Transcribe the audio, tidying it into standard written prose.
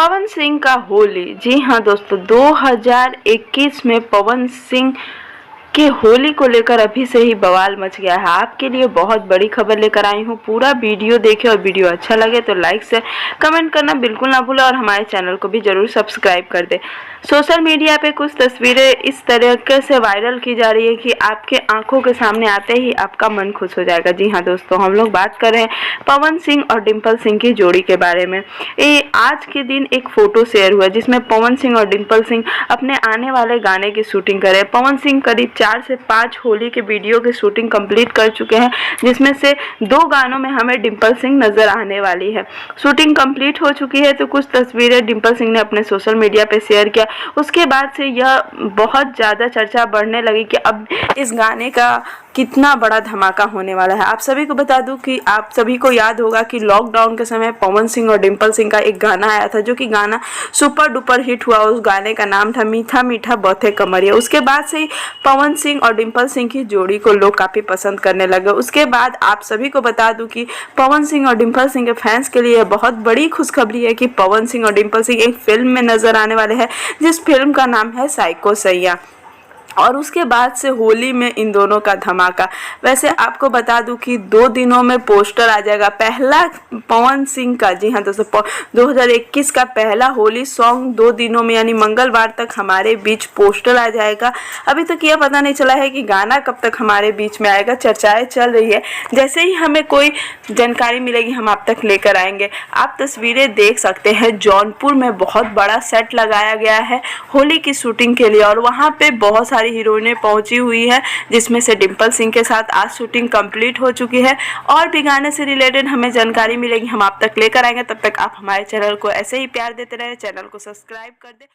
पवन सिंह का होली। जी हाँ दोस्तों, 2021 में पवन सिंह के होली को लेकर अभी से ही बवाल मच गया है। आपके लिए बहुत बड़ी खबर लेकर आई हूँ। पूरा वीडियो देखें और वीडियो अच्छा लगे तो लाइक से कमेंट करना बिल्कुल ना भूलें और हमारे चैनल को भी जरूर सब्सक्राइब कर दें। सोशल मीडिया पे कुछ तस्वीरें इस तरीके से वायरल की जा रही है कि आपके आंखों के सामने आते ही आपका मन खुश हो जाएगा। जी हाँ दोस्तों, हम लोग बात कर रहे हैं पवन सिंह और डिम्पल सिंह की जोड़ी के बारे में। आज के दिन एक फोटो शेयर हुआ जिसमें पवन सिंह और डिम्पल सिंह अपने आने वाले गाने की शूटिंग कर रहे हैं। पवन सिंह करीब 4 से 5 होली के वीडियो की शूटिंग कंप्लीट कर चुके हैं, जिसमें से 2 गानों में हमें डिम्पल सिंह नजर आने वाली है। शूटिंग कंप्लीट हो चुकी है तो कुछ तस्वीरें डिम्पल सिंह ने अपने सोशल मीडिया पे शेयर किया। उसके बाद से यह बहुत ज़्यादा चर्चा बढ़ने लगी कि अब इस गाने का कितना बड़ा धमाका होने वाला है। आप सभी को बता दूं कि आप सभी को याद होगा कि लॉकडाउन के समय पवन सिंह और डिम्पल सिंह का एक गाना आया था जो कि गाना सुपर डुपर हिट हुआ। उस गाने का नाम था मीठा मीठा बौथे कमरिया। उसके बाद से ही पवन सिंह और डिम्पल सिंह की जोड़ी को लोग काफ़ी पसंद करने लगे। उसके बाद आप सभी को बता दूं कि पवन सिंह और डिम्पल सिंह के फैंस के लिए बहुत बड़ी खुशखबरी है कि पवन सिंह और डिम्पल सिंह एक फिल्म में नजर आने वाले हैं जिस फिल्म का नाम है साइको सैया। और उसके बाद से होली में इन दोनों का धमाका। वैसे आपको बता दूं कि 2 दिनों में पोस्टर आ जाएगा। पहला पवन सिंह का, जी हाँ दोस्तों, 2021 का पहला होली सॉन्ग 2 दिनों में यानी मंगलवार तक हमारे बीच पोस्टर आ जाएगा। अभी तक यह पता नहीं चला है कि गाना कब तक हमारे बीच में आएगा। चर्चाएं चल रही है। जैसे ही हमें कोई जानकारी मिलेगी हम आप तक लेकर आएंगे। आप तस्वीरें देख सकते हैं, जौनपुर में बहुत बड़ा सेट लगाया गया है होली की शूटिंग के लिए और वहाँ पे बहुत सारी हीरोइनें पहुंची हुई है, जिसमें से डिम्पल सिंह के साथ आज शूटिंग कंप्लीट हो चुकी है। और भी गाने से रिलेटेड हमें जानकारी मिलेगी, हम आप तक लेकर आएंगे। तब तक आप हमारे चैनल को ऐसे ही प्यार देते रहे, चैनल को सब्सक्राइब कर दें।